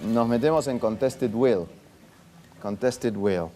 nos metemos en Contested Will. Contested Will.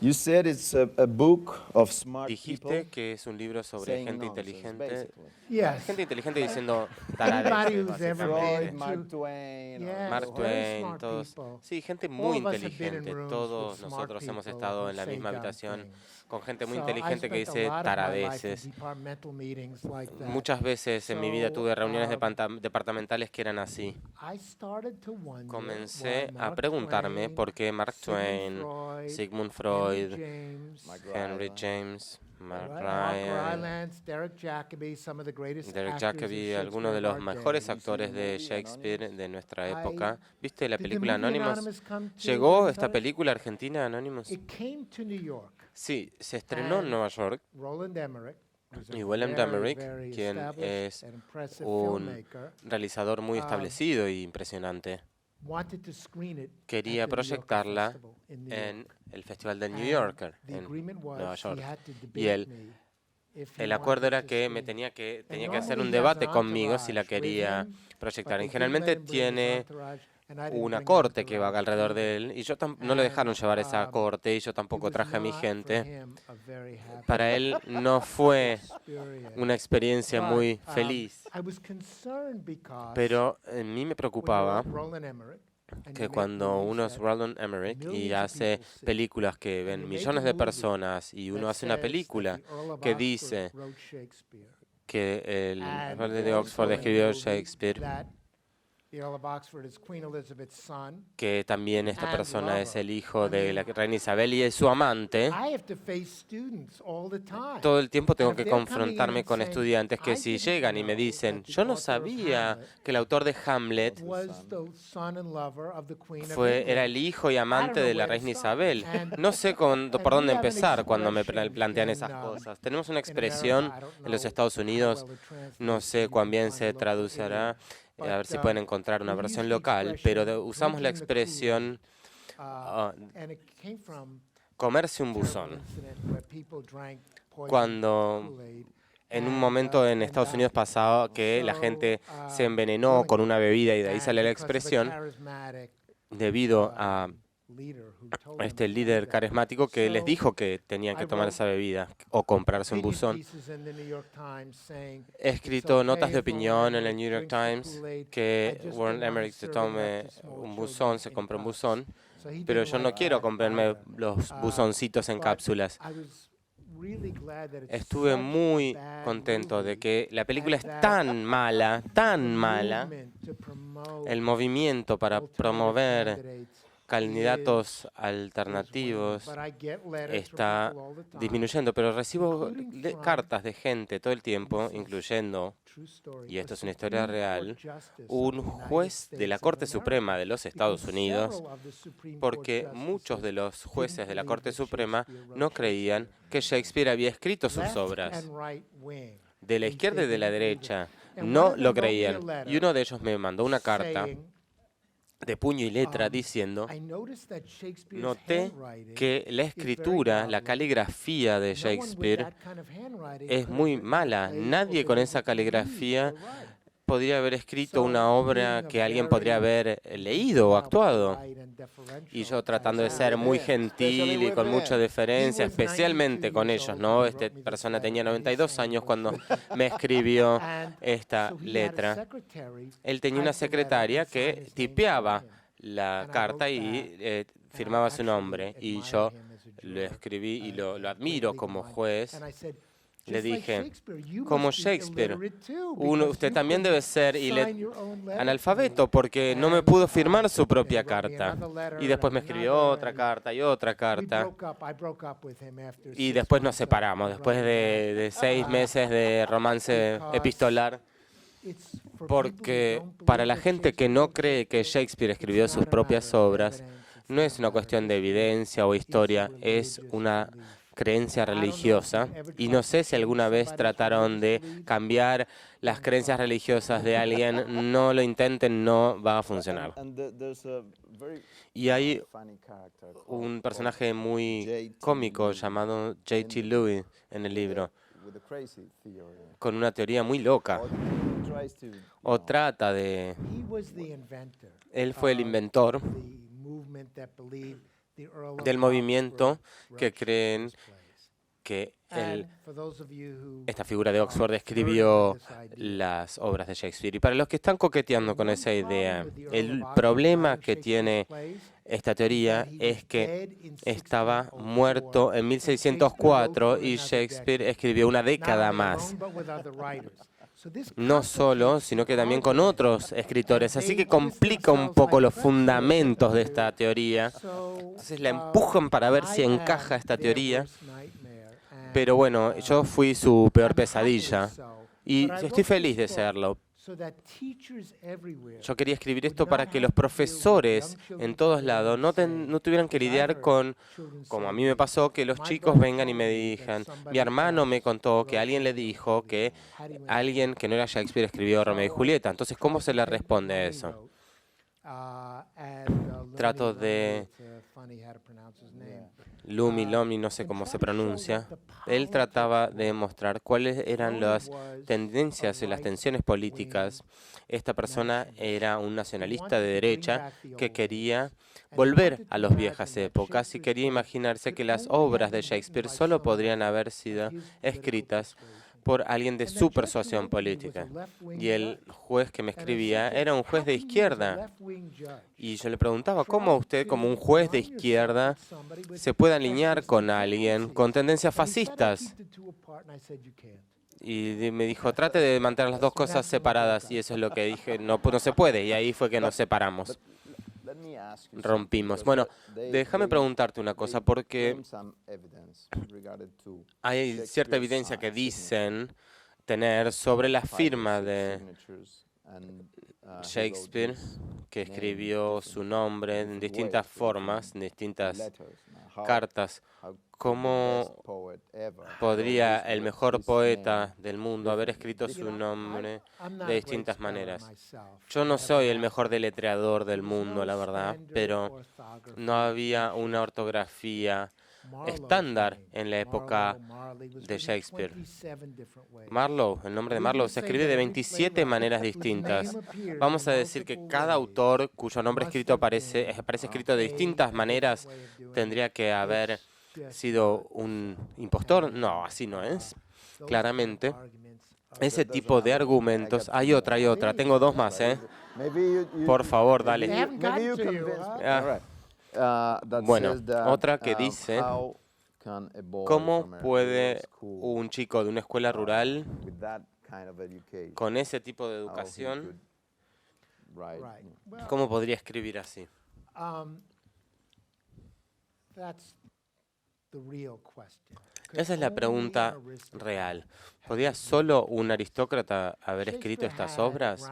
You said it's a book of smart Dijiste people que es un libro sobre saying gente nonsense, inteligente. basically. Yes. Gente inteligente diciendo Anybody taradeces, who's ever básicamente. been Freud, Mark to- Twain. Yes, Mark very Twain, smart todos. people. Sí, gente All muy of us have been in inteligente. rooms with Todos smart nosotros hemos people estado who en la say misma dumb habitación things. con gente muy So I inteligente que spent a dice lot of my life in taradeces. departmental meetings like that. Muchas veces en mi vida So, tuve reuniones departamentales que eran así. I started to wonder Comencé why a Mark preguntarme Twain, por qué Mark Sigmund Twain, Freud, Sigmund Henry Freud, James, Henry Rylance. James, Mark right, Ryan, Rylance, Derek Jacobi, some of the greatest Derek actors of Jacobi, algunos Shakespeare de of los our mejores day. actores de movie Shakespeare Anonymous? de nuestra I- época. ¿Viste la Did the película movie Anonymous? Anonymous come to ¿Llegó esta Anonymous? película argentina Anonymous? It came to New York. Sí, se estrenó en And Nueva York Roland Emmerich, who's a y Willem very, Dammerick, very quien established es and impressive un filmmaker, realizador muy establecido y impresionante, wanted to screen it quería at the New Yorker proyectarla Festival in New en York. el Festival del New And Yorker the en agreement was Nueva he York. had to Y debate el, me if he el acuerdo wanted era to que screen it. tenía que And hacer un normally he has debate an conmigo si la entourage with quería him, proyectar. but Y they didn't let generalmente him bring his tiene entourage, and I didn't una bring my corte que va entourage alrededor de either. él y no le dejaron And, llevar esa um, corte y yo It tampoco was traje a mi not for gente. him a very happy Para él no fue experience. una experiencia But, muy feliz, I was concerned because pero a mí me when you're preocupaba Roland Emmerich and que you make cuando movies uno es that Roland Emmerich y millions of hace people see, películas que and ven you make millones a de movie personas y uno that hace una says that película the Earl of que Oxford dice wrote Shakespeare, que el and Conde de also Oxford in the escribió movie Shakespeare, that the Earl of Oxford is Queen Elizabeth's son que también esta and persona es lover. el hijo I de la mean, reina Isabel y es su amante. I have to face students all the time. Todo el tiempo tengo And que if they're coming in confrontarme and con saying, estudiantes que "I si didn't llegan y me know dicen, that the yo no author of sabía Hamlet que el autor de Hamlet was the son and lover of the Queen of era England." el hijo y amante know de la where to reina start. Isabel. And- No sé por and dónde we have an empezar cuando me expression plantean in, esas um, cosas. Tenemos una in expresión America, I don't en los know Estados how Unidos, well it translates, no sé you cuán can bien find a se local traducirá, idiom. a ver si But, pueden encontrar una we use versión the local, pero expression usamos la drinking the expresión and it came from comerse un a terrible buzón. incident where people drank poisoned Cuando Kool-Aid. en un And, momento en and, Estados Unidos pasaba que la so, gente se um, envenenó con una bebida y de ahí and sale la because of a expresión charismatic, debido a leader who told este them to do líder that. carismático que les So, dijo que tenían que I tomar wrote esa bebida o comprarse un opinion buzón. pieces in the New York Times saying, He "It's escrito okay notas de if Roland opinión en el Emmerich New York drinks the Times Kool-Aid. I que just Warren don't want him Emmerich se serving it tome up to small un children buzón, se in compra un cups." buzón, So he pero didn't yo no like quiero that comprarme either. los buzoncitos en But cápsulas. I was really glad that it's Estuve such a muy bad contento de movie que la película es and that tan the mala, movement to promote el movimiento para alternative promover candidates candidatos is alternativos waning. But I get letters from está people all the time, disminuyendo, pero recibo including from- cartas de gente todo el tiempo, this is incluyendo, true story, y esto a es una historia Supreme real, Court justice of un the United juez de la States of Corte America, Suprema de los Estados because Unidos, several of the Supreme Court porque justices muchos de los jueces didn't de la believe Corte that Suprema Shakespeare wrote no creían Shakespeare. que Shakespeare había escrito sus Left obras. and right wing, De la they izquierda y de la didn't believe it. derecha And one no of them lo wrote me a creían. letter Y uno de ellos me mandó una carta saying, de puño y letra diciendo, "I noticed that Shakespeare's noté handwriting que la is very escritura, la godly. caligrafía de No one with Shakespeare that kind of handwriting es could muy have written mala. a play Nadie or con been esa able to read caligrafía or write." podría haber escrito So, una obra being a que alguien podría very haber leído o actuado. polite and deferential Y yo tratando de as ser I muy am, gentil y con mucha deferencia, He was especialmente 92 con years ellos, old ¿no? when he Esta wrote me this persona letter, tenía and he's 92 saying años it was cuando written. me escribió And esta so he had a letra. secretary Él tenía una type the letter secretaria and sign que his name for tipeaba him. la And I carta wrote y back, firmaba and I su nombre. actually Y admire yo him as a lo juror, escribí y lo great admiro legal como mind. juez. And I said, Le "Just like dije, Shakespeare, you como must be Shakespeare, illiterate too, usted because también you debe couldn't ser sign your own letter to analfabeto me." porque no me And, pudo firmar su propia he wrote me carta. another letter Y después and me escribió another, otra and carta y otra we carta. broke up. I broke up with him after Y 6 después nos months of separamos, después writing de 6 meses de romance Because epistolar. It's for people Porque who don't para believe la that gente que no Shakespeare cree que Shakespeare, Shakespeare it's escribió not sus a propias matter of obras, evidence, it's no not es a una matter of cuestión de history, evidencia o it's a historia, es religious una belief. creencia I don't know if religiosa. you ever Y tried no to sé si change alguna vez somebody's trataron de religious belief. cambiar las creencias religiosas de alguien. No lo intenten, no va a funcionar. Y hay un personaje muy cómico llamado J.T. Lewis en el libro. con una teoría muy loca. O trata de... Él fue el inventor del movimiento que creen que esta figura de Oxford escribió las obras de Shakespeare. Y para los que están coqueteando con esa idea, el problema que tiene esta teoría es que estaba muerto en 1604 y Shakespeare escribió una década más. No solo, sino que también con otros escritores. Así que complica un poco los fundamentos de esta teoría. Entonces la empujan para ver si encaja esta teoría. Pero bueno, yo fui su peor pesadilla y estoy feliz de serlo. Yo quería escribir esto para que los profesores en todos lados no tuvieran que lidiar con, como a mí me pasó, que los chicos vengan y me digan, mi hermano me contó que alguien le dijo que alguien que no era Shakespeare escribió Romeo y Julieta. Entonces, ¿cómo se le responde a eso? Trato de... Lomi, no sé cómo se pronuncia. Él trataba de mostrar cuáles eran las tendencias y las tensiones políticas. Esta persona era un nacionalista de derecha que quería volver a las viejas épocas y quería imaginarse que las obras de Shakespeare solo podrían haber sido escritas por alguien de su persuasión política. Y el juez que me escribía era un juez de izquierda. Y yo le preguntaba, ¿cómo usted, como un juez de izquierda, se puede alinear con alguien con tendencias fascistas? Y me dijo, trate de mantener las dos cosas separadas. Y eso es lo que dije, no se puede. Y ahí fue que nos separamos. Rompimos. Bueno, déjame preguntarte una cosa, porque hay cierta evidencia que dicen tener sobre la firma de Shakespeare, que escribió su nombre en distintas formas, en distintas cartas. ¿Cómo podría el mejor poeta del mundo haber escrito su nombre de distintas maneras? Yo no soy el mejor deletreador del mundo, la verdad, pero no había una ortografía estándar en la época de Shakespeare. Marlowe, el nombre de Marlowe se escribe de 27 maneras distintas. Vamos a decir que cada autor cuyo nombre escrito aparece escrito de distintas maneras tendría que haber sido un impostor. No, así no es. Claramente, ese tipo de argumentos. Hay otra. Tengo dos más, ¿eh? Por favor, dale. Bueno, otra que dice, ¿cómo puede un chico de una escuela rural con ese tipo de educación, cómo podría escribir así? Esa es la pregunta real. ¿Podía solo un aristócrata haber escrito estas obras?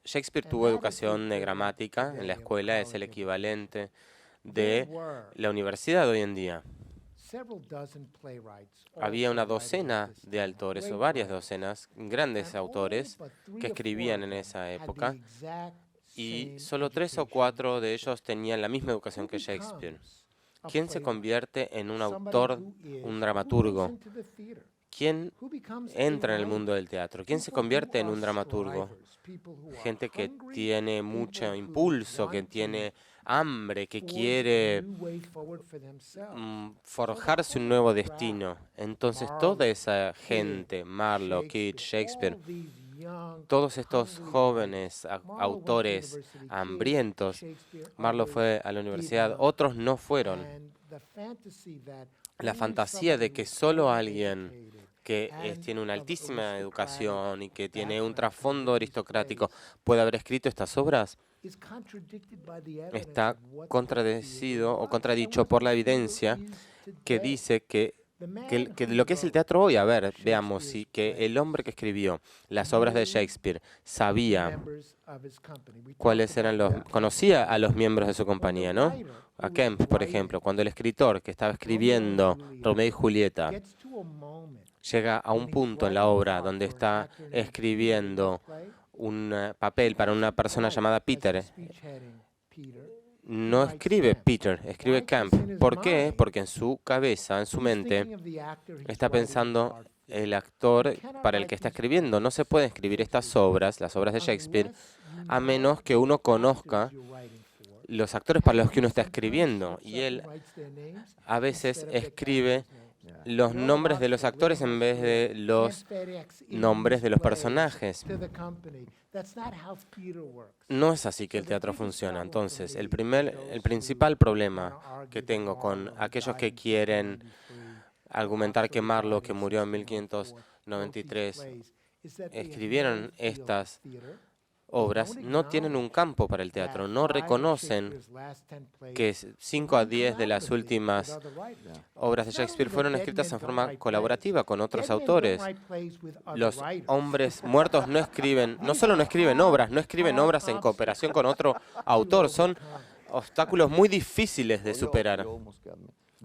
Shakespeare tuvo educación de gramática en la escuela, es el equivalente de la universidad hoy en día. Había una docena de autores, o varias docenas, grandes autores, que escribían en esa época, y solo 3 o 4 de ellos tenían la misma educación que Shakespeare. ¿Quién se convierte en un autor, un dramaturgo? ¿Quién entra en el mundo del teatro? ¿Quién se convierte en un dramaturgo? Gente que tiene mucho impulso, que tiene hambre, que quiere forjarse un nuevo destino. Entonces toda esa gente, Marlowe, Keats, Shakespeare, todos estos jóvenes autores hambrientos, Marlowe fue a la universidad, otros no fueron. La fantasía de que solo alguien que tiene una altísima educación y que tiene un trasfondo aristocrático puede haber escrito estas obras está contradicho por la evidencia que dice que lo que es el teatro hoy, a ver, veamos, si que el hombre que escribió las obras de Shakespeare sabía conocía a los miembros de su compañía, ¿no? A Kemp, por ejemplo, cuando el escritor que estaba escribiendo Romeo y Julieta llega a un punto en la obra donde está escribiendo un papel para una persona llamada Peter, no escribe Peter, escribe Camp. ¿Por qué? Porque en su cabeza, en su mente, está pensando el actor para el que está escribiendo. No se puede escribir estas obras, las obras de Shakespeare, a menos que uno conozca los actores para los que uno está escribiendo. Y él a veces escribe los nombres de los actores en vez de los nombres de los personajes. No es así que el teatro funciona. Entonces, el principal problema que tengo con aquellos que quieren argumentar que Marlowe, que murió en 1593, escribieron estas obras, no tienen un campo para el teatro, no reconocen que 5 a 10 de las últimas obras de Shakespeare fueron escritas en forma colaborativa con otros autores. Los hombres muertos no escriben, no solo no escriben obras en cooperación con otro autor, son obstáculos muy difíciles de superar.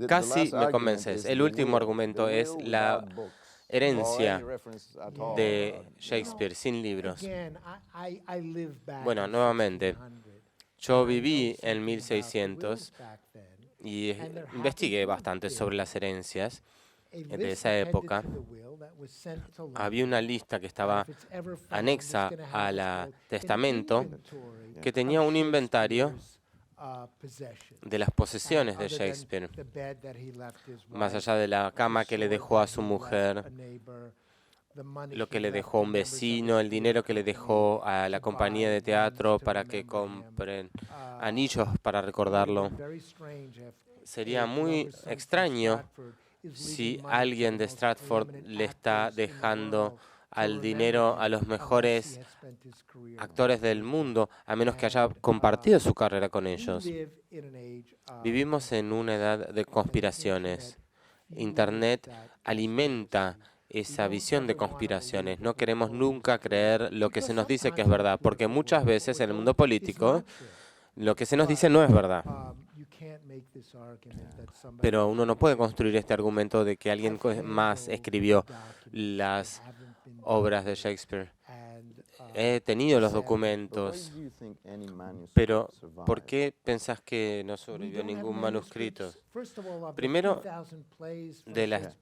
Casi me convences. El último argumento es la herencia de Shakespeare sin libros. Bueno, nuevamente, yo viví en 1600 y investigué bastante sobre las herencias de esa época. Había una lista que estaba anexa al testamento que tenía un inventario de las posesiones de Shakespeare, más allá de la cama que le dejó a su mujer, lo que le dejó a un vecino, el dinero que le dejó a la compañía de teatro para que compren anillos para recordarlo. Sería muy extraño si alguien de Stratford le está dejando al dinero a los mejores actores del mundo, a menos que haya compartido su carrera con ellos. Vivimos en una edad de conspiraciones. Internet alimenta esa visión de conspiraciones. No queremos nunca creer lo que se nos dice que es verdad, porque muchas veces en el mundo político lo que se nos dice no es verdad. Pero uno no puede construir este argumento de que alguien más escribió las obras de Shakespeare. He tenido los documentos, pero ¿por qué pensás que no sobrevivió ningún manuscrito? Primero, de las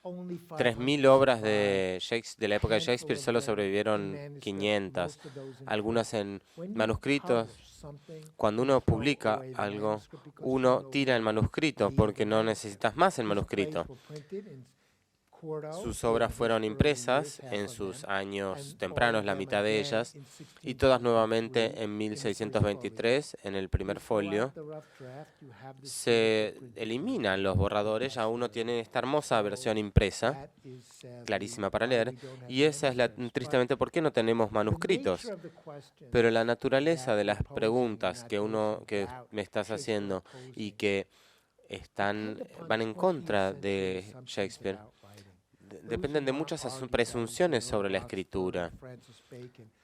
3.000 obras de la época de Shakespeare solo sobrevivieron 500, algunas en manuscritos. Cuando uno publica algo, uno tira el manuscrito porque no necesitas más el manuscrito. Sus obras fueron impresas en sus años tempranos, la mitad de ellas, y todas nuevamente en 1623, en el primer folio. Se eliminan los borradores, ya uno tiene esta hermosa versión impresa, clarísima para leer, y esa es tristemente por qué no tenemos manuscritos. Pero la naturaleza de las preguntas que me estás haciendo y que van en contra de Shakespeare, dependen de muchas presunciones sobre la escritura.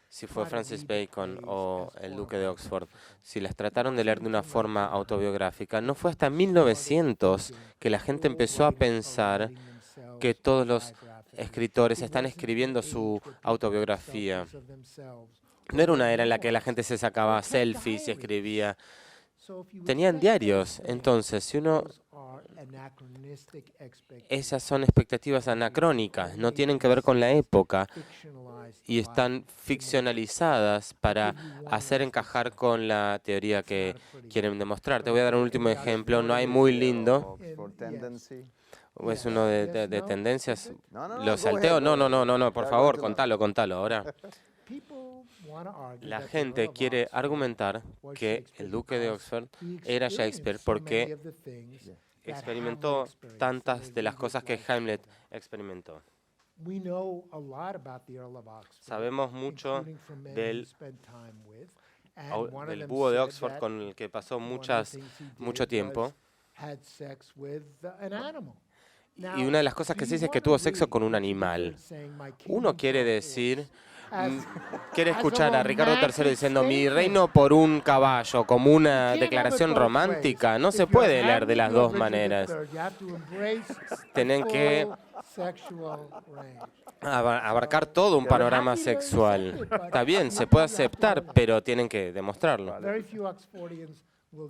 Si fue Francis Bacon o el Duque de Oxford, si las trataron de leer de una forma autobiográfica, no fue hasta 1900 que la gente empezó a pensar que todos los escritores están escribiendo su autobiografía. No era una era en la que la gente se sacaba selfies y escribía. Tenían diarios. Entonces, esas son expectativas anacrónicas, no tienen que ver con la época y están ficcionalizadas para hacer encajar con la teoría que quieren demostrar. Te voy a dar un último ejemplo, no hay muy lindo. ¿O es uno de tendencias? ¿Lo salteo? No, por favor, contalo ahora. La gente quiere argumentar que el Duque de Oxford era Shakespeare porque experimentó tantas de las cosas que Hamlet experimentó. Sabemos mucho del búho de Oxford con el que pasó mucho tiempo. Y una de las cosas que se dice es que tuvo sexo con un animal. Uno quiere decir, quiere escuchar a Ricardo III diciendo mi reino por un caballo, como una declaración romántica. No se puede leer de las dos maneras. Tienen que abarcar todo un panorama sexual. Está bien, se puede aceptar, pero tienen que demostrarlo.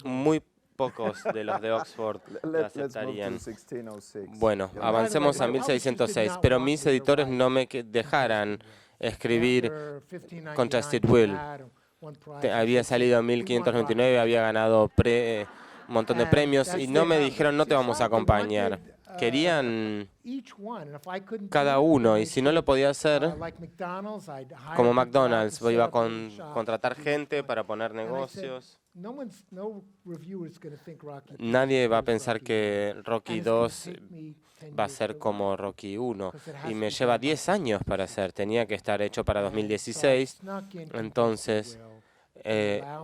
muy pocos de los de Oxford lo Let's move to aceptarían. 1606. Bueno, Yeah. avancemos a 1606, pero mis editores no me dejaran escribir Contested Will. Había salido en 1599, había ganado un montón de premios y no me dijeron no te vamos a acompañar. Querían cada uno y si no lo podía hacer, como McDonald's, iba a contratar gente para poner negocios. Nadie va a pensar que Rocky 2 va a ser como Rocky 1 y me lleva 10 años para hacer. Tenía que estar hecho para 2016, entonces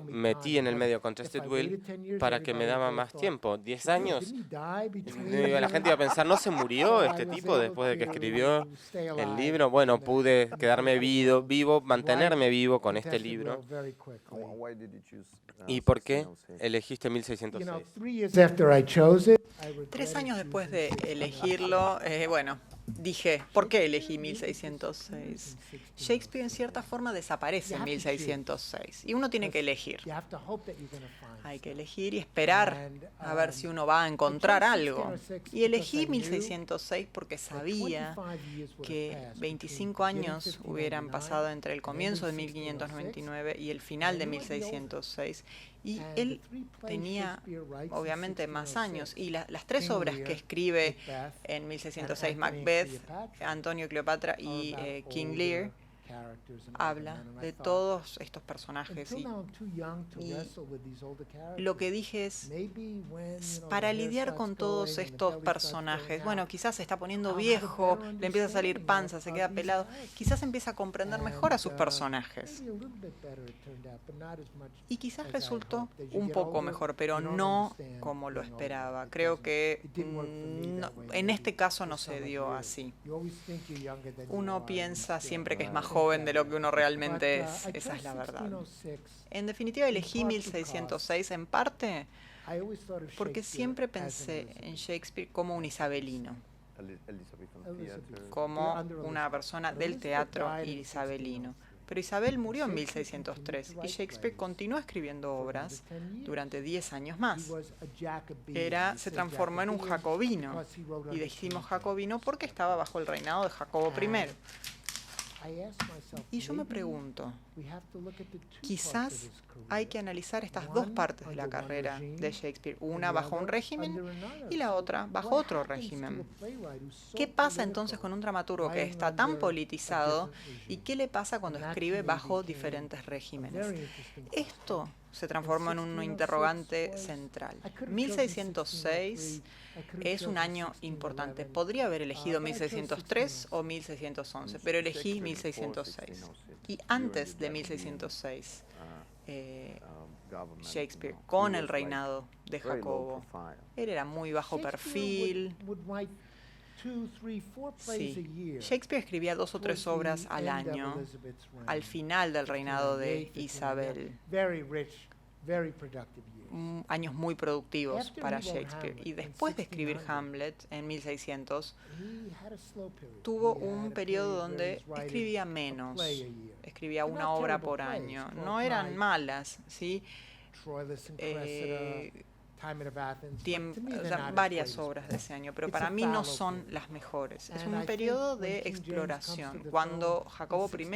metí en el medio Contested Will para que me daba más tiempo. 10 años. La gente iba a pensar, ¿no se murió este tipo después de que escribió el libro? Bueno, pude quedarme vivo, mantenerme vivo con este libro. ¿Y por qué elegiste 1606? 3 años después de elegirlo, dije, ¿por qué elegí 1606? Shakespeare en cierta forma desaparece en 1606 y uno tiene que elegir. Hay que elegir y esperar a ver si uno va a encontrar algo. Y elegí 1606 porque sabía que 25 años hubieran pasado entre el comienzo de 1599 y el final de 1606. Y él tenía, obviamente, más años. Y las 3 obras que escribe en 1606, Macbeth, Antonio y Cleopatra y King Lear, habla de todos estos personajes. Y lo que dije es, para lidiar con todos estos personajes, bueno, quizás se está poniendo viejo, le empieza a salir panza, se queda pelado, quizás empieza a comprender mejor a sus personajes. Y quizás resultó un poco mejor, pero no como lo esperaba. Creo que en este caso no se dio así. Uno piensa siempre que es más joven de lo que uno realmente es. Esa es la verdad. En definitiva, elegí 1606 en parte porque siempre pensé en Shakespeare como un isabelino, como una persona del teatro isabelino. Pero Isabel murió en 1603 y Shakespeare continuó escribiendo obras durante 10 años más. Se transformó en un jacobino, y decimos jacobino porque estaba bajo el reinado de Jacobo I. Y yo me pregunto, quizás hay que analizar estas 2 partes de la carrera de Shakespeare, una bajo un régimen y la otra bajo otro régimen. ¿Qué pasa entonces con un dramaturgo que está tan politizado y qué le pasa cuando escribe bajo diferentes regímenes? Esto se transforma en un interrogante central. 1606 es un año importante. Podría haber elegido 1603 o 1611, pero elegí 1606. Y antes de 1606, Shakespeare, con el reinado de Jacobo, él era muy bajo perfil. Sí. Shakespeare escribía 2 o 3 obras al año al final del reinado de Isabel. Años muy productivos para Shakespeare. Y después de escribir Hamlet en 1600, tuvo un periodo donde escribía menos, escribía una obra por año. No eran malas, ¿sí? Varias obras de ese año, pero para mí no son las mejores. Es un periodo de exploración. Cuando Jacobo I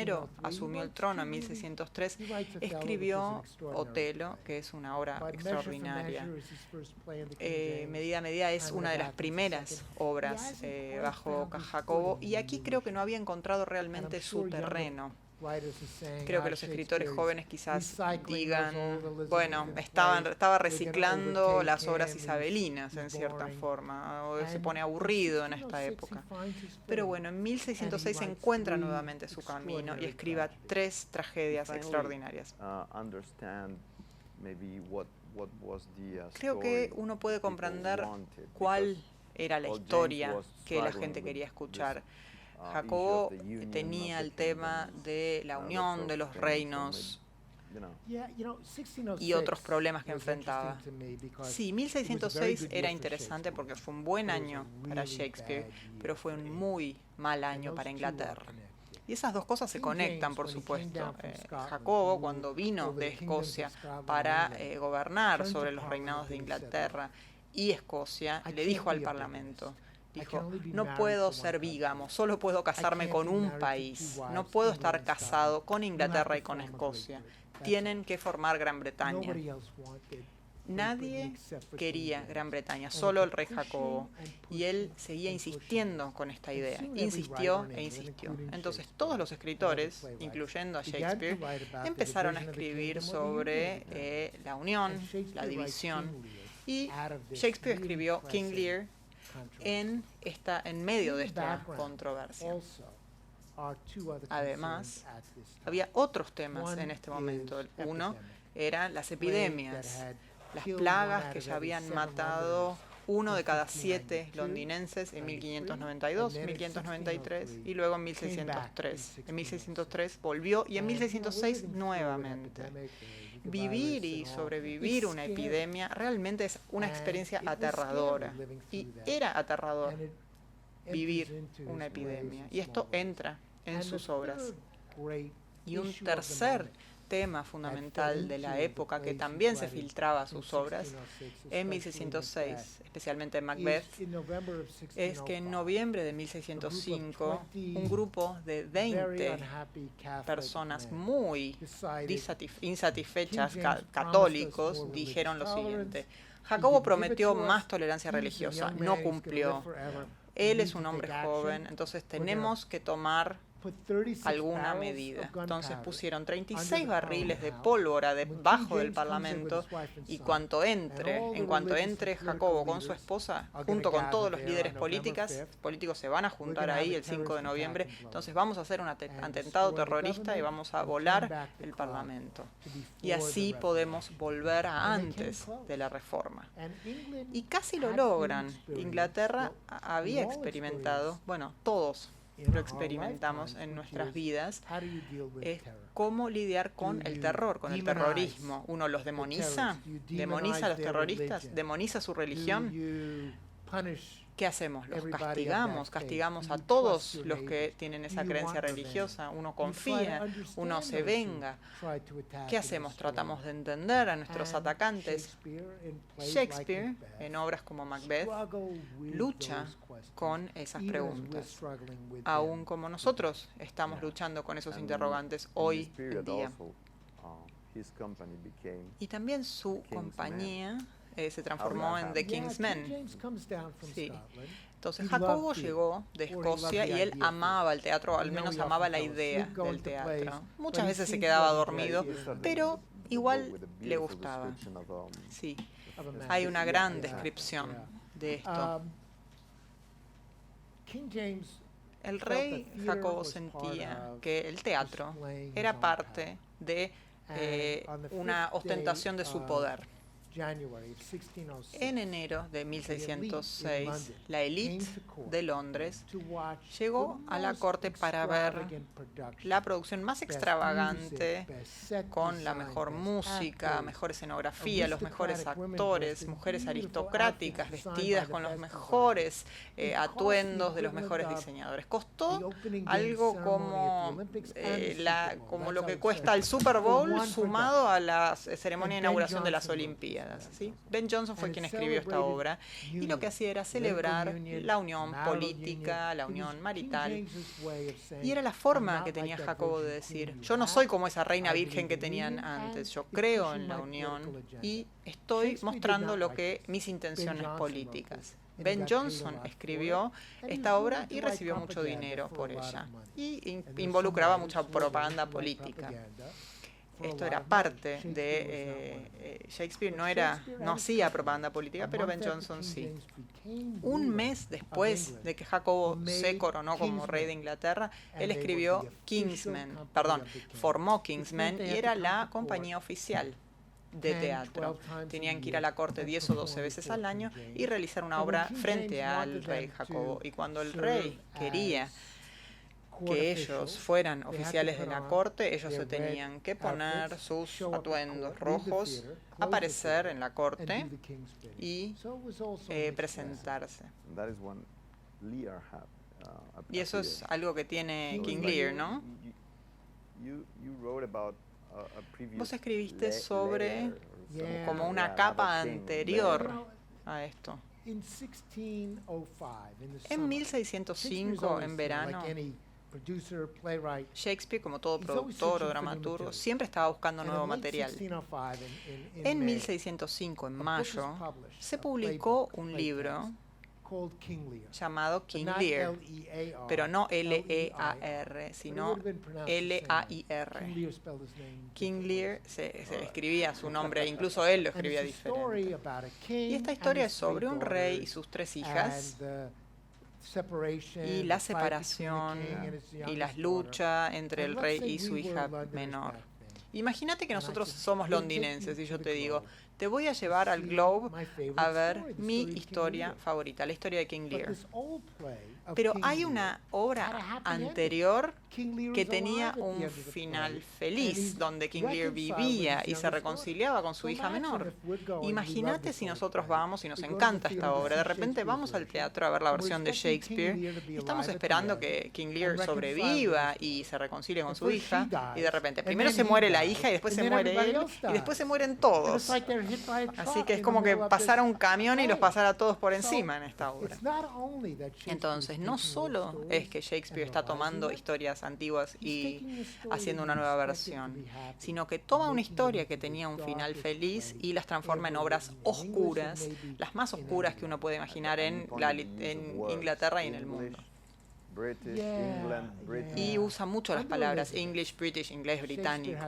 asumió el trono en 1603, escribió Otelo, que es una obra extraordinaria. Medida a medida es una de las primeras obras bajo Jacobo, y aquí creo que no había encontrado realmente su terreno. Creo que los escritores jóvenes quizás digan, bueno, estaba reciclando las obras isabelinas en cierta forma, o se pone aburrido en esta época. Pero bueno, en 1606 encuentra nuevamente su camino y escribe 3 tragedias extraordinarias. Creo que uno puede comprender cuál era la historia que la gente quería escuchar. Jacobo tenía el tema de la unión de los reinos y otros problemas que enfrentaba. Sí, 1606 era interesante porque fue un buen año para Shakespeare, pero fue un muy mal año para Inglaterra. Y esas dos cosas se conectan, por supuesto. Jacobo, cuando vino de Escocia para gobernar sobre los reinados de Inglaterra y Escocia, le dijo al Parlamento, dijo, no puedo ser bígamo, solo puedo casarme con un país, no puedo estar casado con Inglaterra y con Escocia. Tienen que formar Gran Bretaña. Nadie quería Gran Bretaña, solo el rey Jacobo. Y él seguía insistiendo con esta idea. Insistió e insistió. Entonces todos los escritores, incluyendo a Shakespeare, empezaron a escribir sobre la unión, la división. Y Shakespeare escribió King Lear en medio de esta controversia. Además, había otros temas en este momento. Uno eran las epidemias, las plagas que ya habían matado 1 de cada 7 londinenses en 1592, 1593 y luego en 1603. En 1603 volvió y en 1606 nuevamente. Vivir y sobrevivir una epidemia realmente es una experiencia aterradora. Y era aterrador vivir una epidemia. Y esto entra en sus obras. Y un tercer tema fundamental de la época que también se filtraba a sus obras en 1606, especialmente en Macbeth, es que en noviembre de 1605 un grupo de 20 personas muy insatisfechas, católicos, dijeron lo siguiente: Jacobo prometió más tolerancia religiosa, no cumplió. Él es un hombre joven, entonces tenemos que tomar alguna medida. Entonces pusieron 36 barriles de pólvora debajo del Parlamento y en cuanto entre Jacobo con su esposa, junto con todos los líderes políticos se van a juntar ahí el 5 de noviembre, entonces vamos a hacer un atentado terrorista y vamos a volar el Parlamento. Y así podemos volver a antes de la reforma. Y casi lo logran. Inglaterra había experimentado, bueno, todos lo experimentamos en nuestras vidas, es cómo lidiar con el terror, con el terrorismo. Uno los demoniza a los terroristas, demoniza su religión. ¿Qué hacemos? Los castigamos a todos los que tienen esa creencia religiosa. Uno confía, uno se venga. ¿Qué hacemos? Tratamos de entender a nuestros atacantes. Shakespeare, en obras como Macbeth, lucha con esas preguntas, aún como nosotros estamos luchando con esos interrogantes hoy en día. Y también su compañía se transformó en The King's Men. Sí. Entonces Jacobo llegó de Escocia y él amaba el teatro, al menos amaba la idea del teatro. Muchas veces se quedaba dormido, pero igual le gustaba. Sí. Hay una gran descripción de esto. El rey Jacobo sentía que el teatro era parte de una ostentación de su poder. En enero de 1606, la élite de Londres llegó a la corte para ver la producción más extravagante, con la mejor música, mejor escenografía, los mejores actores, mujeres aristocráticas vestidas con los mejores atuendos de los mejores diseñadores. Costó algo como lo que cuesta el Super Bowl sumado a la ceremonia de inauguración de las Olimpiadas. ¿Sí? Ben Jonson fue quien escribió esta obra y lo que hacía era celebrar la unión política, la unión marital, y era la forma que tenía Jacobo de decir: yo no soy como esa reina virgen que tenían antes, yo creo en la unión y estoy mostrando mis intenciones políticas. Ben Jonson escribió esta obra y recibió mucho dinero por ella y involucraba mucha propaganda política. Esto era parte de Shakespeare, no hacía propaganda política, pero Ben Jonson sí. Un mes después de que Jacobo se coronó como rey de Inglaterra, él escribió formó Kingsmen y era la compañía oficial de teatro. Tenían que ir a la corte 10 o 12 veces al año y realizar una obra frente al rey Jacobo. Y cuando el rey quería que ellos fueran oficiales de la corte, ellos se tenían que poner sus atuendos rojos, aparecer en la corte y presentarse. Y eso es algo que tiene King Lear, ¿no? Vos escribiste sobre como una capa anterior a esto. En 1605, en verano, Shakespeare, como todo productor o dramaturgo, siempre estaba buscando nuevo material. En 1605, en mayo, se publicó un libro llamado King Lear, pero no L-E-A-R, sino L-A-I-R. King Lear se escribía su nombre, incluso él lo escribía diferente. Y esta historia es sobre un rey y sus 3 hijas, y la separación y las luchas entre el rey y su hija menor. Imagínate que nosotros somos londinenses y yo te digo, te voy a llevar al Globe a ver mi historia favorita, la historia de King Lear. Pero hay una obra anterior que tenía un final feliz, donde King Lear vivía y se reconciliaba con su hija menor. Imagínate si nosotros vamos y nos encanta esta obra. De repente vamos al teatro a ver la versión de Shakespeare y estamos esperando que King Lear sobreviva y se reconcilie con su hija. Y de repente primero se muere la hija y después se muere él y después se mueren todos. Así que es como que pasara un camión y los pasara todos por encima en esta obra. Entonces, no solo es que Shakespeare está tomando historias antiguas y haciendo una nueva versión, sino que toma una historia que tenía un final feliz y las transforma en obras oscuras, las más oscuras que uno puede imaginar en Inglaterra y en el mundo. Y usa mucho las palabras English, British, inglés, británico.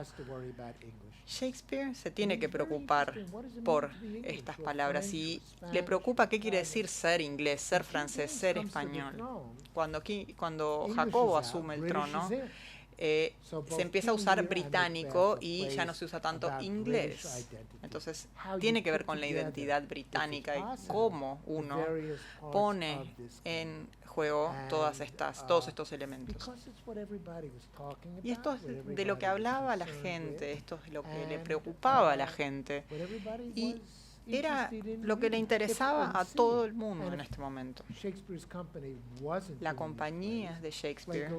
Shakespeare se tiene que preocupar por estas palabras y le preocupa qué quiere decir ser inglés, ser francés, ser español. Cuando Jacobo asume el trono, se empieza a usar británico y ya no se usa tanto inglés. Entonces, tiene que ver con la identidad británica y cómo uno pone en juego todos estos elementos. Y esto es de lo que hablaba la gente, esto es lo que le preocupaba a la gente. Y era lo que le interesaba a todo el mundo en este momento. La compañía de Shakespeare,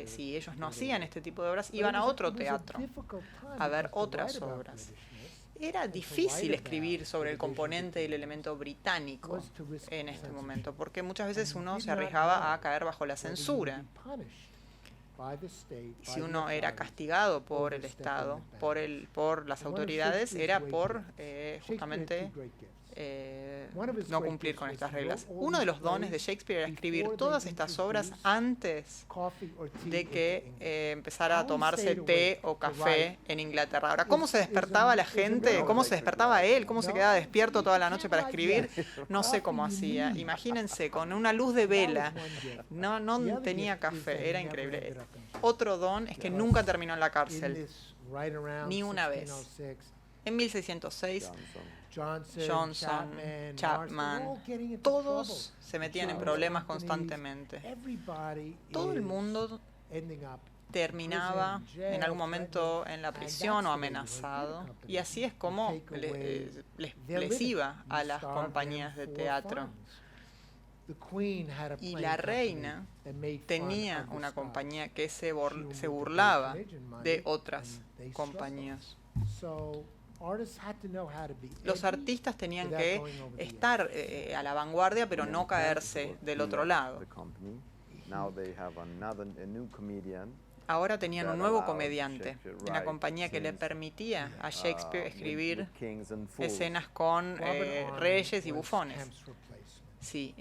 si ellos no hacían este tipo de obras, iban a otro teatro a ver otras obras. Era difícil escribir sobre el componente y el elemento británico en este momento, porque muchas veces uno se arriesgaba a caer bajo la censura. Si uno era castigado por el Estado, por las autoridades, era por justamente no cumplir con estas reglas. Uno de los dones de Shakespeare era escribir todas estas obras antes de que empezara a tomarse té o café en Inglaterra. Ahora, ¿cómo se despertaba la gente? ¿Cómo se despertaba él? ¿Cómo se quedaba despierto toda la noche para escribir? No sé cómo hacía. Imagínense, con una luz de vela. No tenía café, era increíble. Otro don es que nunca terminó en la cárcel, ni una vez. En 1606, Johnson, Chapman, todos se metían en problemas constantemente. Todo el mundo terminaba en algún momento en la prisión o amenazado. Y así es como les iba a las compañías de teatro. Y la reina tenía una compañía que se burlaba de otras compañías. Los artistas tenían que estar a la vanguardia, pero no caerse del otro lado. Ahora tenían un nuevo comediante, una compañía que le permitía a Shakespeare escribir escenas con reyes y bufones. Sí,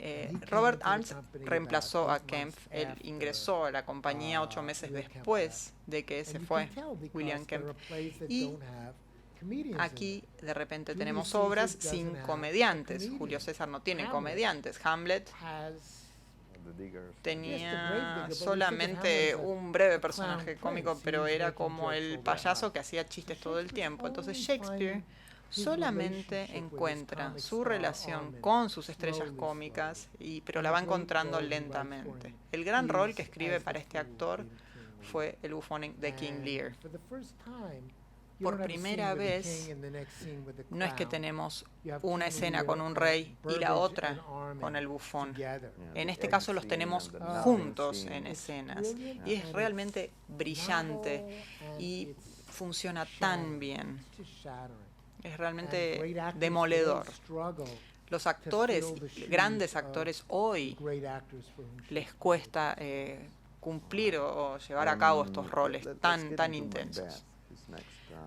Robert Arndt reemplazó a Kempf. Él ingresó a la compañía 8 meses después de que se fue William Kempf. Y aquí de repente tenemos obras sin comediantes. Julio César no tiene comediantes. Hamlet tenía solamente un breve personaje cómico, pero era como el payaso que hacía chistes todo el tiempo. Entonces Shakespeare solamente encuentra su relación con sus estrellas cómicas, pero la va encontrando lentamente. El gran rol que escribe para este actor fue el bufón de King Lear. por primera vez, no es que tenemos una escena con un rey y la otra con el bufón. En este caso los tenemos juntos en escenas. Y es realmente brillante y funciona tan bien. Es realmente demoledor. Los actores, grandes actores hoy, les cuesta cumplir o llevar a cabo estos roles tan intensos.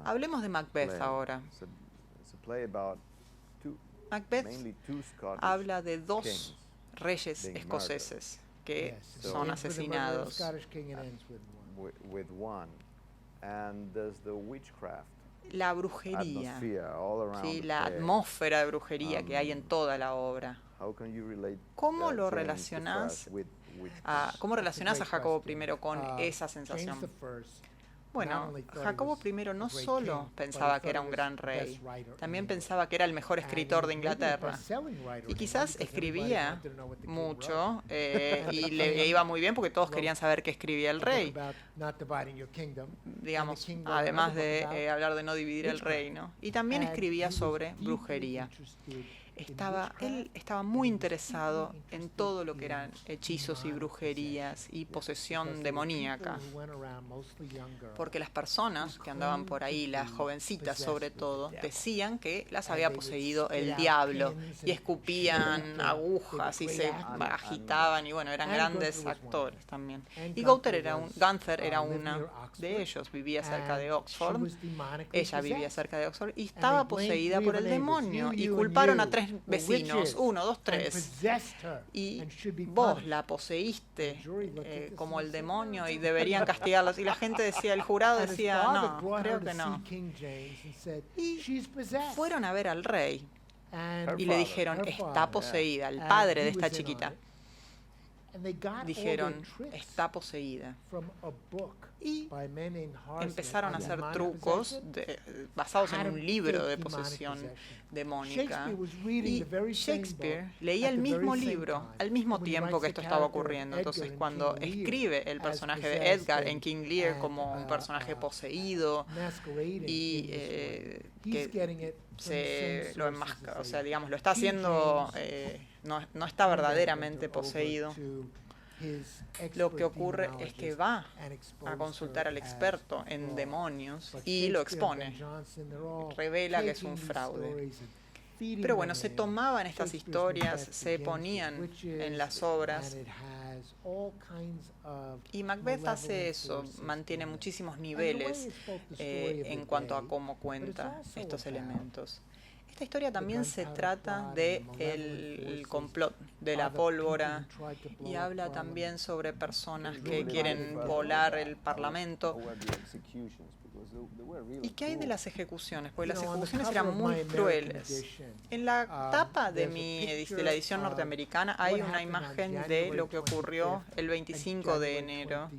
Hablemos de Macbeth ahora. Macbeth habla de dos reyes escoceses que son asesinados. La brujería, ¿sí? La atmósfera de brujería que hay en toda la obra. ¿Cómo lo relacionás ¿Cómo relacionás a Jacobo I con esa sensación? Bueno, Jacobo I no solo pensaba que era un gran rey, también pensaba que era el mejor escritor de Inglaterra. Y quizás escribía mucho y le iba muy bien porque todos querían saber qué escribía el rey. Digamos, además de hablar de no dividir el reino. Y también escribía sobre brujería. Él estaba muy interesado en todo lo que eran hechizos y brujerías y posesión demoníaca, porque las personas que andaban por ahí, las jovencitas sobre todo, decían que las había poseído el diablo y escupían agujas y se agitaban y bueno, eran grandes actores también. Y Gunther era una de ellos, vivía cerca de Oxford, ella vivía cerca de Oxford y estaba poseída por el demonio y culparon a 3 vecinos, 1, 2, 3, y vos la poseíste como el demonio y deberían castigarlos. Y la gente decía, el jurado decía, no, creo que no. Y fueron a ver al rey y le dijeron, está poseída, el padre de esta chiquita. Dijeron, está poseída. Y empezaron a hacer trucos basados en un libro de posesión demónica. Y Shakespeare leía el mismo libro al mismo tiempo que esto estaba ocurriendo. Entonces, cuando escribe el personaje de Edgar en King Lear como un personaje poseído y que se lo enmascara, o sea, digamos, lo está haciendo, no está verdaderamente poseído. Lo que ocurre es que va a consultar al experto en demonios y lo expone, revela que es un fraude. Pero bueno, se tomaban estas historias, se ponían en las obras y Macbeth hace eso, mantiene muchísimos niveles en cuanto a cómo cuenta estos elementos. Esta historia también se trata de el complot de la pólvora y habla también sobre personas que quieren volar el parlamento. ¿Y qué hay de las ejecuciones? Porque las ejecuciones eran muy crueles. En la tapa de la edición norteamericana hay una imagen de lo que ocurrió el 25 de enero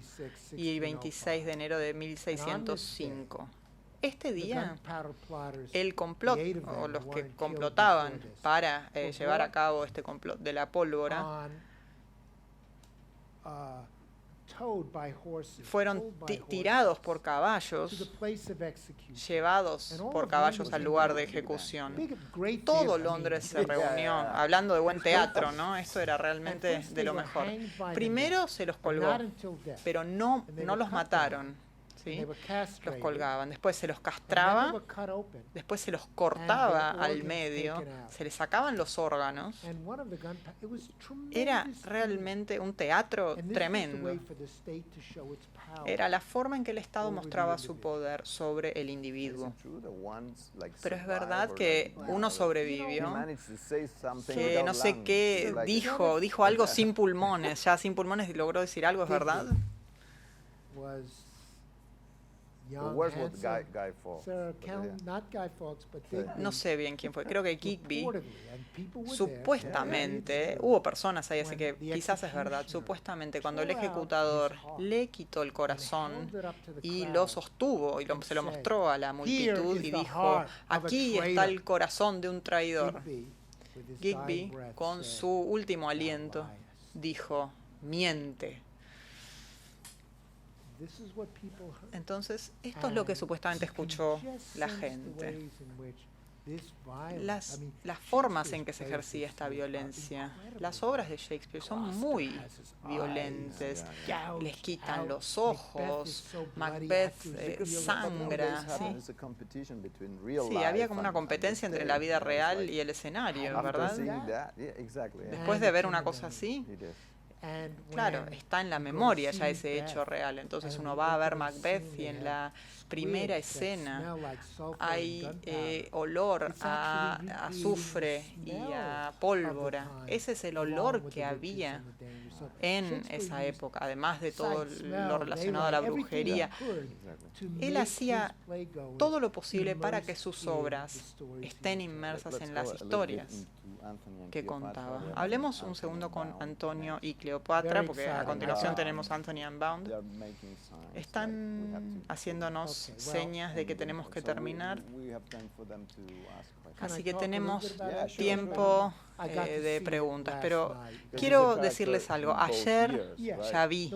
y 26 de enero de 1605. Este día, el complot, o los que complotaban para llevar a cabo este complot de la pólvora, fueron tirados por caballos, llevados por caballos al lugar de ejecución. Todo Londres se reunió, hablando de buen teatro, ¿no? Esto era realmente de lo mejor. Primero se los colgó, pero no los mataron. ¿Sí? Los colgaban, después se los castraba, después se los cortaba al medio, se les sacaban los órganos. Era realmente un teatro tremendo. Era la forma en que el Estado mostraba su poder sobre el individuo. Pero es verdad que uno sobrevivió, que no sé qué dijo algo sin pulmones, ya sin pulmones logró decir algo, ¿es verdad? No sé bien quién fue, creo que Digby, supuestamente, hubo personas ahí, así que quizás es verdad, supuestamente cuando el ejecutador le quitó el corazón y lo sostuvo y se lo mostró a la multitud y dijo, aquí está el corazón de un traidor. Digby, con su último aliento, dijo, miente. Entonces, esto es lo que supuestamente escuchó la gente. Las formas en que se ejercía esta violencia. Las obras de Shakespeare son muy violentas. Les quitan los ojos, Macbeth sangra. Sí, había como una competencia entre la vida real y el escenario, ¿verdad? Después de ver una cosa así, claro, está en la memoria ya ese hecho real. Entonces uno va a ver Macbeth y en la primera escena hay olor a azufre y a pólvora. Ese es el olor que había en esa época, además de todo lo relacionado a la brujería. Él hacía todo lo posible para que sus obras estén inmersas en las historias que contaba. Hablemos un segundo con Antonio y Cleopatra, porque a continuación tenemos Anthony Unbound. Están haciéndonos señas de que tenemos que terminar, así que tenemos tiempo de preguntas, preguntas, pero quiero decirles algo. Ayer ya vi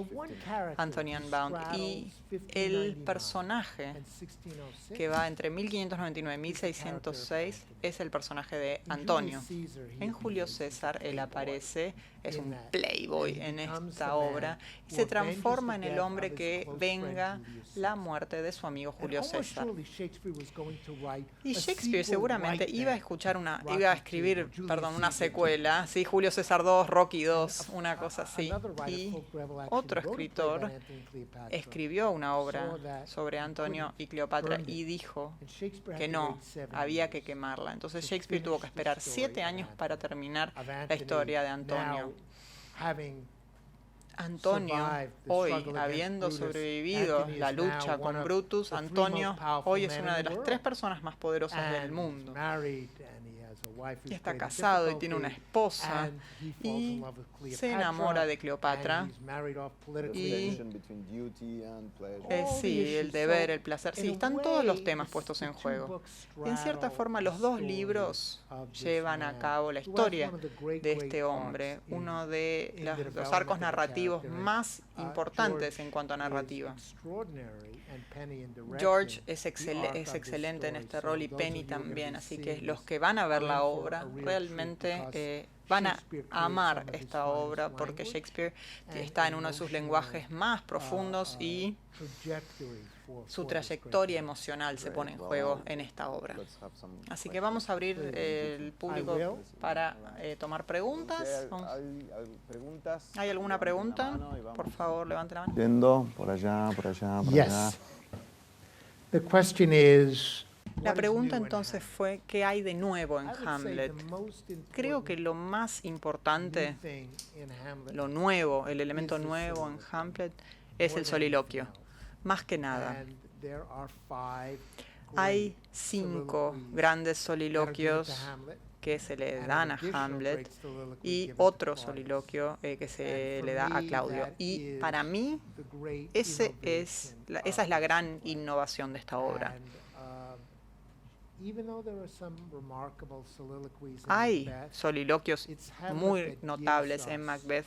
Anthony Unbound y el personaje que va entre 1599 y 1606 es el personaje de Antonio. En Julio César él aparece, es un playboy en esta obra y se transforma en el hombre que venga la muerte de su amigo Julio César. Y Shakespeare seguramente iba a escribir una secuela, ¿sí? Julio César II, Rocky II, una cosa así. Y otro escritor escribió una obra sobre Antonio y Cleopatra y dijo que no, había que quemarla. Entonces Shakespeare tuvo que esperar 7 años para terminar la historia de Antonio. Antonio, hoy, habiendo sobrevivido la lucha con Brutus, Antonio hoy es una de las 3 personas más poderosas del mundo. Y está casado y tiene una esposa y se enamora de Cleopatra. Y sí, el deber, el placer, sí, están todos los temas puestos en juego. Y en cierta forma los 2 libros llevan a cabo la historia de este hombre, uno de los arcos narrativos más importantes en cuanto a narrativa. George es excelente en este rol y Penny también, así que los que van a ver la obra realmente van a amar esta obra porque Shakespeare está en uno de sus lenguajes más profundos y su trayectoria emocional se pone en juego en esta obra. Así que vamos a abrir el público para tomar preguntas. ¿Hay alguna pregunta? Por favor, levante la mano. Yendo por allá, por allá, por allá. The question is, La pregunta entonces fue, ¿qué hay de nuevo en Hamlet? Creo que lo más importante, lo nuevo, el elemento nuevo en Hamlet es el soliloquio. Más que nada. Hay 5 grandes soliloquios que se le dan a Hamlet y otro soliloquio que se le da a Claudio. Y para mí, esa es la gran innovación de esta obra. Hay soliloquios muy notables en Macbeth.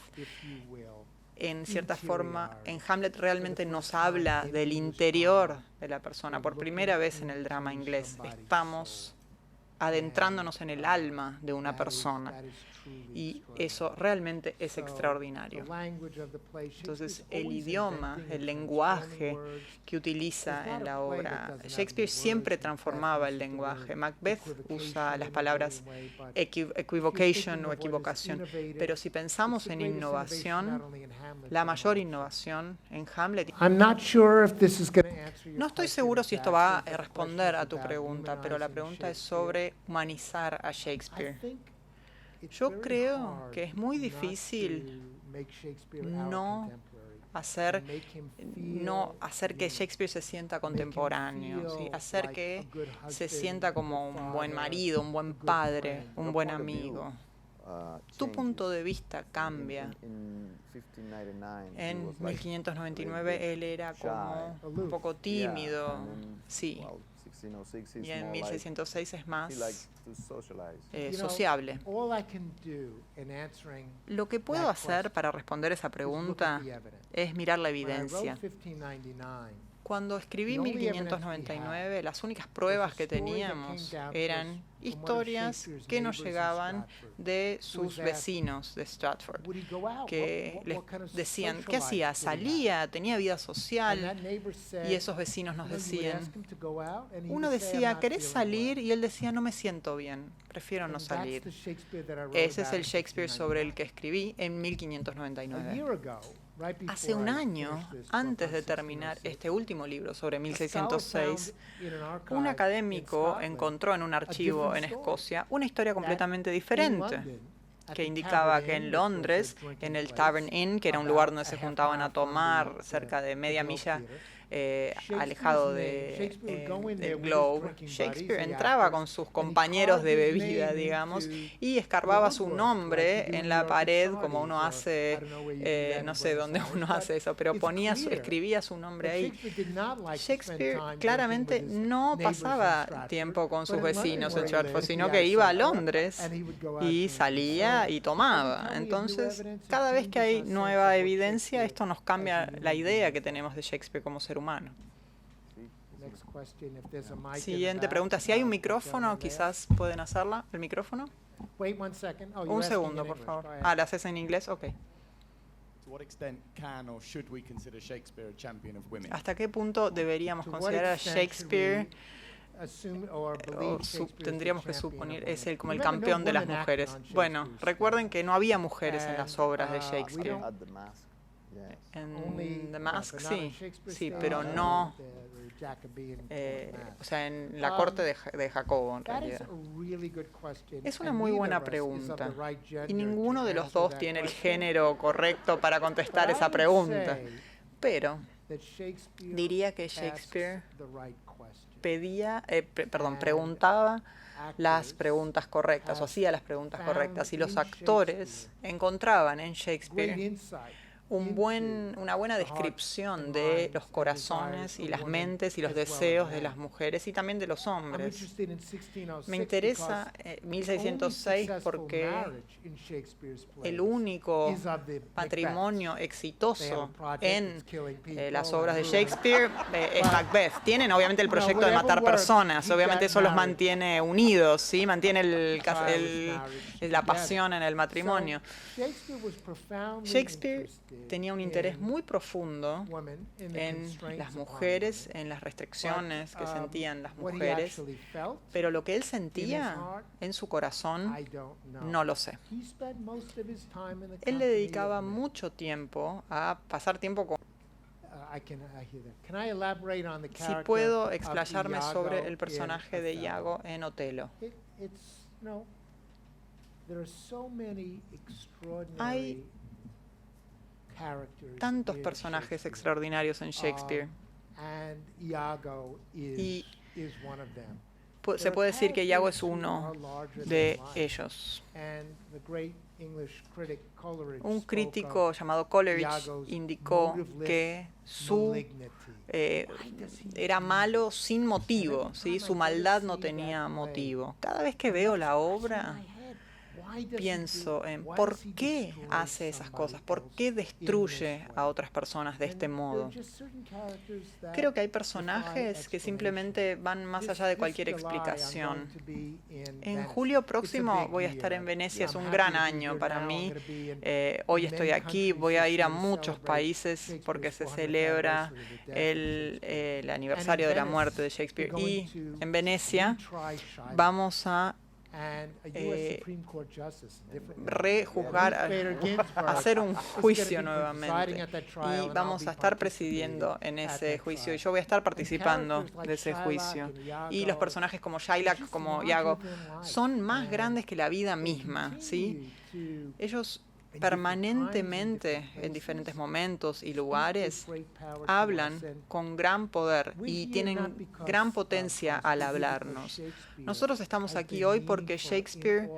En cierta forma, en Hamlet realmente nos habla del interior de la persona. Por primera vez en el drama inglés estamos adentrándonos en el alma de una persona. Y eso realmente es extraordinario. Entonces, el idioma, el lenguaje que utiliza en la obra, Shakespeare siempre transformaba el lenguaje. Macbeth usa las palabras equivocation o equivocación. Pero si pensamos en innovación, la mayor innovación en Hamlet. No estoy seguro si esto va a responder a tu pregunta, pero la pregunta es sobre humanizar a Shakespeare. Yo creo que es muy difícil no hacer que Shakespeare se sienta contemporáneo, ¿sí? Hacer que se sienta como un buen marido, un buen padre, un buen amigo. Tu punto de vista cambia. En 1599 él era como un poco tímido, sí. Y en 1606 es más You know, sociable. all I can do in answering Lo que puedo that hacer question para responder esa is look at pregunta the evidence. es mirar la When I wrote evidencia. 1599, Cuando escribí The only evidence 1599, las únicas pruebas que teníamos eran historias que nos llegaban de sus vecinos de Stratford, would he go out? que les What kind of decían, ¿qué social hacía? life would he have? Salía, tenía vida And social, that neighbor said, y esos vecinos nos you know, you would decían, ask him to go out, and he uno would say, "I'm decía, not ¿querés feeling salir? well." Y él decía, no me siento bien, prefiero no And that's salir. the Shakespeare that I wrote Ese es about el in Shakespeare sobre el 1599. que escribí en A 1599. year ago, right before Hace un I año, finished this book antes on de terminar 1606, este último libro sobre a scholar 1606, found in an archive un in académico Scotland encontró en un archivo en different story. Escocia una historia that completamente in diferente, London, at que the indicaba Tavern que Inn, en which was a Londres, drinking en el place, Tavern Inn, que era un lugar about donde se a half juntaban mile a from tomar the cerca de media Globe milla, Theatre, alejado Shakespeare would go in there del with his Globe, drinking Shakespeare buddies, the entraba actors, con sus and he compañeros de carved his bebida, name digamos, into y escarbaba su woodwork, nombre like you do en in la New York pared, at como uno Sardi's, or I hace, don't know where you do that no in sé Buenos dónde Aires, uno but hace eso, pero it's clear escribía su nombre that ahí. Shakespeare did not like to spend Shakespeare time claramente drinking with his no neighbors in pasaba Stratford, tiempo con but sus in London, vecinos en where he Stratford, lived, sino he que had iba a supper, Londres and he would go out y drinking. salía So, y tomaba. every time we have new Entonces, evidence, it cada vez que changes hay our sense nueva of what evidencia, Shakespeare esto nos as a cambia human la idea being que was. tenemos de Shakespeare como ser humano. Next question, if there's a mic in the Siguiente back, pregunta, si hay un the micrófono, gentleman there. quizás pueden hacerla. ¿El micrófono? Wait one second. Oh, you're Un asking segundo, in por English. favor. Go ahead. Ah, ¿la haces en inglés? Ok. To what extent can or should we consider Shakespeare a champion of women? ¿Hasta qué punto deberíamos To what considerar a extent should Shakespeare, we assume or believe Shakespeare is the tendríamos que champion of suponer, women? es el, como el Remember, no campeón de las women mujeres? acted on Bueno, Shakespeare's recuerden plays. que no había mujeres en And, las obras de we Shakespeare. don't- At the mask. Yes. Only, En The Mask, but not on sí, Shakespeare's sí, stage, pero or no, the Jacobean court o mask. sea, en la corte de Jacobo, en That is realidad. a really good question, Es una and muy neither buena of us is pregunta, of the right gender y ninguno to de los answer dos that tiene el question. género correcto para But contestar I esa would pregunta. say Pero that Shakespeare diría que asks Shakespeare the right question. preguntaba las Actors preguntas correctas o hacía las preguntas correctas, y los actores encontraban en great Shakespeare insight una buena descripción de los corazones y las mentes y los deseos de las mujeres y también de los I'm hombres. interested in 1606 Me interesa because 1606 the only porque successful marriage in Shakespeare's plays el único is of the matrimonio Macbeths. exitoso en killing people las obras de and Shakespeare es Macbeth. Tienen obviamente el You know, proyecto de matar whatever works, personas, he obviamente got eso los married. mantiene unidos, ¿sí? Mantiene marriage la together. pasión en el matrimonio. So, Shakespeare was profoundly Shakespeare interested tenía un interés in muy profundo women, in the en constraints las upon mujeres, women. en las restricciones que But, sentían las what he mujeres, actually felt, pero lo que él in his sentía heart, en su corazón I don't know. no lo sé. He spent most of his time in the Él le company dedicaba of men. mucho tiempo a pasar tiempo con... I hear that. Can I elaborate on the Si character puedo of explayarme Iago sobre el in personaje de Othello? Iago en Otelo. It's no. There are so many Hay extraordinary characters. Tantos in personajes Shakespeare, extraordinarios en Shakespeare. and Iago Y is one of them. Se puede decir que Iago es uno de ellos. And the great English critic Coleridge Un spoke crítico of llamado Coleridge Iago's indicó motiveless que su malignity. era malo sin motivo, ¿sí? Su maldad no tenía motivo. Cada vez que veo la obra, pienso en por qué hace esas cosas, por qué destruye a otras personas de este modo. Creo que hay personajes que simplemente van más allá de cualquier explicación. En julio próximo voy a estar en Venecia, es un gran año para mí. Hoy estoy aquí, voy a ir a muchos países porque se celebra el aniversario de la muerte de Shakespeare. Y en Venecia vamos a rejuzgar, hacer un juicio nuevamente, y vamos a estar presidiendo en ese juicio, y yo voy a estar participando de ese juicio. Y los personajes como Shylock, como Iago, son más grandes que la vida misma, ¿sí? Ellos permanentemente, en diferentes momentos y lugares, hablan con gran poder y tienen gran potencia al hablarnos. Nosotros estamos aquí hoy porque Shakespeare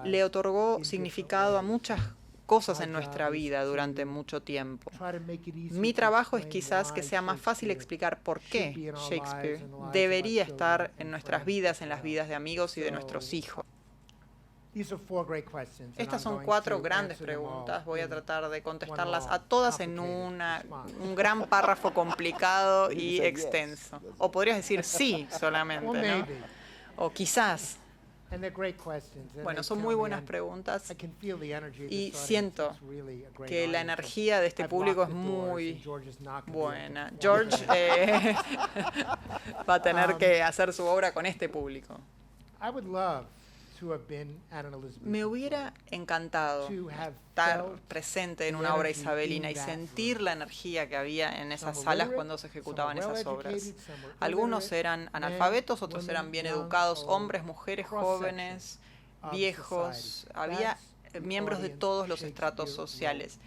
le otorgó significado a muchas cosas en nuestra vida durante mucho tiempo. Mi trabajo es quizás que sea más fácil explicar por qué Shakespeare debería estar en nuestras vidas, en las vidas de amigos y de nuestros hijos. Estas son 4 grandes preguntas. Voy a tratar de contestarlas a todas en un gran párrafo complicado y extenso. O podrías decir sí solamente, ¿no? O quizás. Bueno, son muy buenas preguntas y siento que la energía de este público es muy buena. George va a tener que hacer su obra con este público. Me hubiera encantado estar presente en una obra isabelina y sentir la energía que había en esas salas cuando se ejecutaban esas obras. Algunos eran analfabetos, otros eran bien educados, hombres, mujeres, jóvenes, viejos. Había miembros de todos los estratos sociales.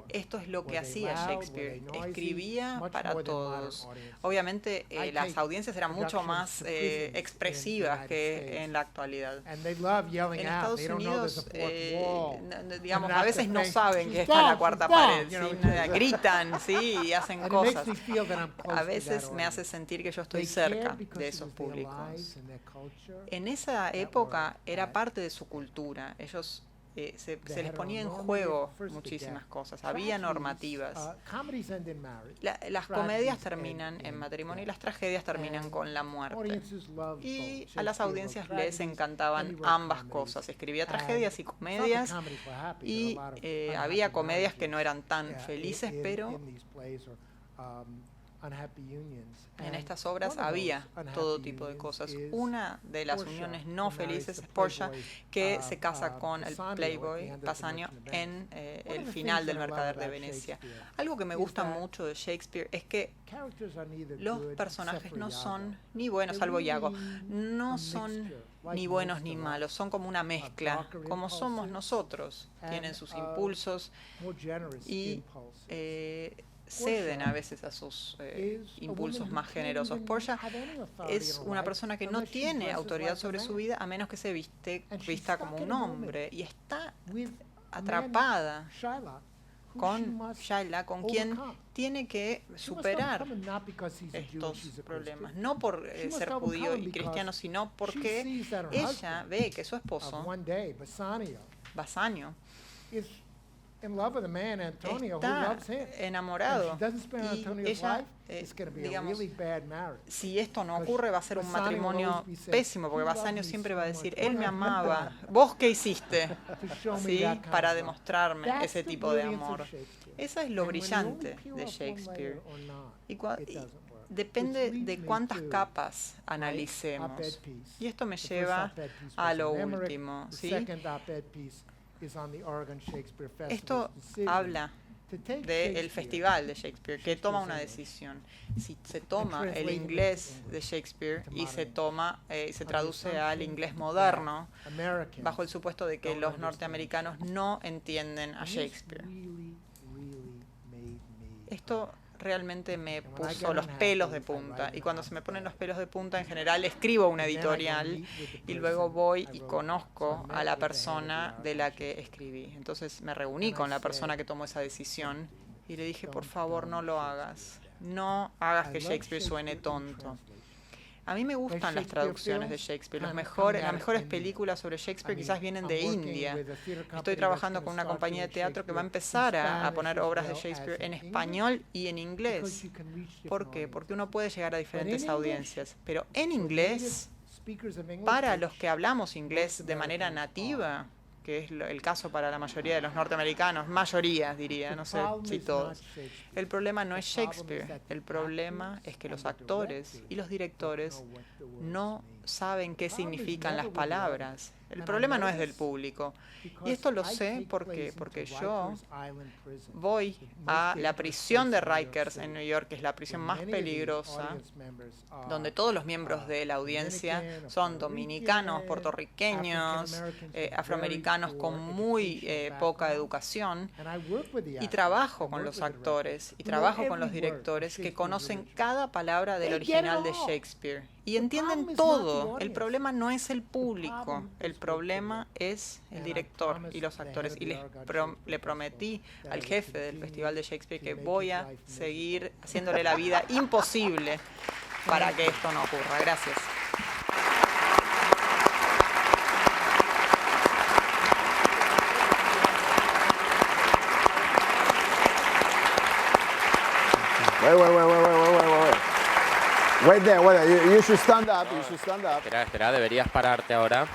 Esto es lo que hacía Shakespeare. Escribía para todos. Obviamente las audiencias eran mucho más expresivas que en la actualidad. En Estados Unidos, digamos, a veces no saben que está en la cuarta pared. ¿Sí? Gritan, ¿sí? Y hacen cosas. A veces me hace sentir que yo estoy cerca de esos públicos. En esa época era parte de su cultura. Ellos se les ponía en juego muchísimas cosas, había normativas. Las comedias terminan en matrimonio y las tragedias terminan con la muerte. Y a las audiencias les encantaban ambas cosas. Escribía tragedias y comedias y había comedias que no eran tan felices, pero en estas obras había todo tipo de cosas. Una de las uniones no felices es Portia, que se casa con el playboy Bassanio en el final del Mercader de Venecia. Algo que me gusta mucho de Shakespeare es que los personajes no son ni buenos, salvo Iago, no son ni buenos ni malos, son como una mezcla, como somos nosotros. Tienen sus impulsos y ceden a veces a sus impulsos más generosos. Portia es una persona que no tiene autoridad sobre su vida a menos que se vista como un hombre y está atrapada con Shylock, con quien tiene que superar estos problemas, no por ser judío y cristiano, sino porque ella ve que su esposo, Bassanio, está enamorado y ella, digamos, si esto no ocurre va a ser un matrimonio pésimo, porque Bassanio siempre va a decir, él me amaba, ¿vos qué hiciste? ¿Sí? Para demostrarme ese tipo de amor. Eso es lo brillante de Shakespeare. Y depende de cuántas capas analicemos. Y esto me lleva a lo último, ¿sí? Esto habla del Festival de Shakespeare, que toma una decisión. Si se toma el inglés de Shakespeare y se traduce al inglés moderno, bajo el supuesto de que los norteamericanos no entienden a Shakespeare. Esto realmente me puso los pelos de punta, y cuando se me ponen los pelos de punta, en general escribo una editorial y luego voy y conozco a la persona de la que escribí. Entonces me reuní con la persona que tomó esa decisión y le dije, por favor, no lo hagas, no hagas que Shakespeare suene tonto. A mí me gustan las traducciones de Shakespeare. Las mejores películas sobre Shakespeare quizás vienen de India. Estoy trabajando con una compañía de teatro que va a empezar a poner obras de Shakespeare en español y en inglés. ¿Por qué? Porque uno puede llegar a diferentes audiencias. Pero en inglés, para los que hablamos inglés de manera nativa, que es el caso para la mayoría de los norteamericanos, mayoría diría, no sé si todos. El problema no es Shakespeare, el problema es que los actores y los directores no saben qué significan las palabras. El problema no es del público. Y esto lo sé porque yo voy a la prisión de Rikers en New York, que es la prisión más peligrosa, donde todos los miembros de la audiencia son dominicanos, puertorriqueños, afroamericanos con muy poca educación. Y trabajo con los actores y trabajo con los directores que conocen cada palabra del original de Shakespeare y entienden todo. El problema no es el público, el problema es el director y los actores. Y le prometí al jefe del Festival de Shakespeare que voy a seguir haciéndole la vida imposible para que esto no ocurra. Gracias. Wait there, wait there. You should stand up. You should stand up. Espera, deberías pararte ahora.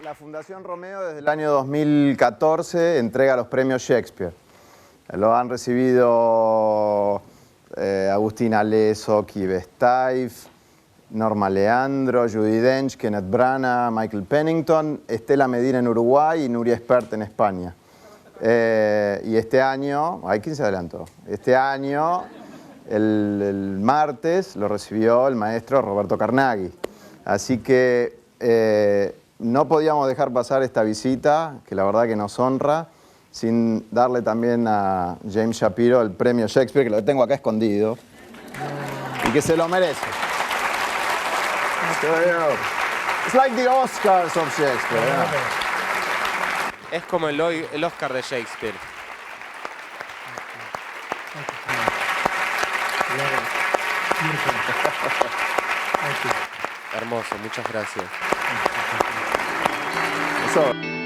La Fundación Romeo desde el año 2014 entrega los premios Shakespeare. Lo han recibido Agustina Leso, Kive Steiff, Norma Leandro, Judi Dench, Kenneth Branagh, Michael Pennington, Estela Medina en Uruguay y Nuria Espert en España. Y este año, ¿quién se adelantó? Este año, el martes, lo recibió el maestro Roberto Carnaghi. Así que no podíamos dejar pasar esta visita, que la verdad que nos honra, sin darle también a James Shapiro el premio Shakespeare, que lo tengo acá escondido, y que se lo merece. It's like the Oscars of Shakespeare. Es como el Oscar de Shakespeare. Hermoso, muchas gracias. Eso.